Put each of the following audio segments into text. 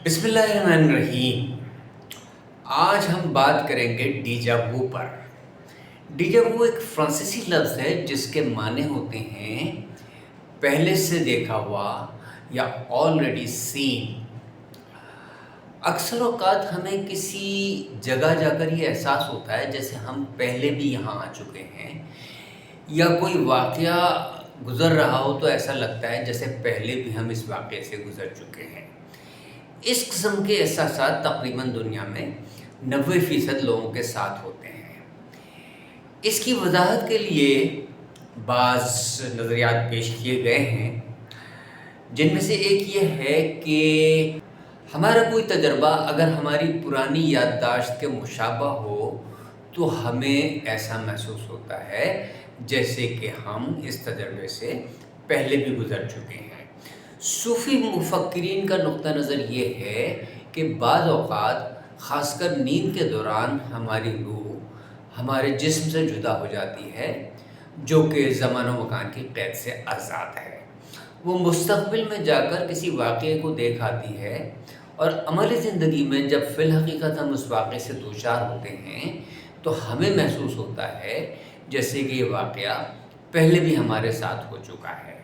बिस्मिल्लाहिर्रहमानिर्रहीम। आज हम बात करेंगे डीजा वू पर। डीजा वू एक फ्रांसीसी लफ्ज़ है जिसके माने होते हैं पहले से देखा हुआ या ऑलरेडी सीन। अक्सर औक़ात हमें किसी जगह जाकर ये एहसास होता है जैसे हम पहले भी यहाँ आ चुके हैं, या कोई वाक़या गुज़र रहा हो तो ऐसा लगता है जैसे पहले भी हम इस वाक़ये से गुज़र चुके हैं। इस किस्म के एहसासात तकरीबन दुनिया में 90% लोगों के साथ होते हैं। इसकी वजाहत के लिए बाज़ नज़रियात पेश किए गए हैं, जिनमें से एक ये है कि हमारा कोई तजर्बा अगर हमारी पुरानी याददाश्त के मुशाबा हो तो हमें ऐसा महसूस होता है जैसे कि हम इस तजर्बे से पहले भी गुज़र चुके हैं। सूफ़ी मुफ़क्किरीन का नुक्ता नज़र ये है कि बाज़ औक़ात ख़ासकर नींद के दौरान हमारी रूह हमारे जिस्म से जुदा हो जाती है, जो कि ज़मान व मकान की क़ैद से आज़ाद है। वो मुस्तक़बिल में जाकर किसी वाक़ये को देख आती है और अमली ज़िंदगी में जब फ़िलहक़ीक़त हम उस वाक़ये से दोचार होते हैं तो हमें महसूस होता है जैसे कि ये वाक़या पहले भी हमारे साथ हो चुका है।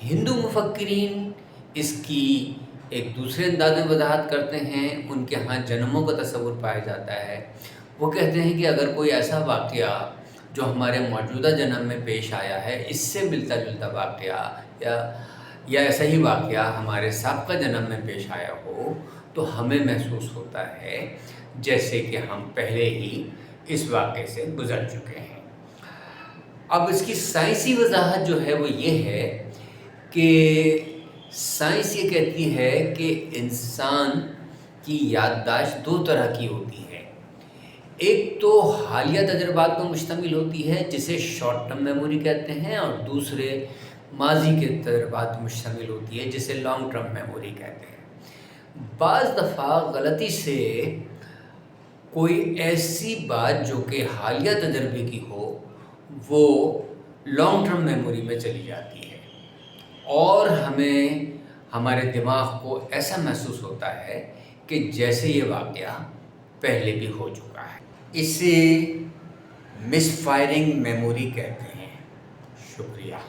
हिंदू मुफ़क्किरीन इसकी एक दूसरे अंदाज़ में वज़ाहत करते हैं। उनके यहाँ जन्मों का तस्वुर पाया जाता है। वो कहते हैं कि अगर कोई ऐसा वाक़या जो हमारे मौजूदा जन्म में पेश आया है, इससे मिलता जुलता वाक़या या ऐसा ही वाक़या हमारे साबक़ा जन्म में पेश आया हो तो हमें महसूस होता है जैसे कि हम पहले ही इस वाक़ये से गुज़र चुके हैं। अब इसकी साइंसी वज़ाहत जो है वो ये है कि साइंस ये कहती है कि इंसान की याददाश्त दो तरह की होती है। एक तो हालिया तजर्बात पर मुश्तमिल होती है जिसे शॉर्ट टर्म मेमोरी कहते हैं, और दूसरे माजी के तजर्बात पर मुश्तमिल होती है जिसे लॉन्ग टर्म मेमोरी कहते हैं। बाज़ दफ़ा गलती से कोई ऐसी बात जो कि हालिया तजर्बे की हो वो लॉन्ग टर्म मेमोरी में चली जाती है और हमें हमारे दिमाग को ऐसा महसूस होता है कि जैसे ये वाक़या पहले भी हो चुका है। इसे मिसफायरिंग मेमोरी कहते हैं। शुक्रिया।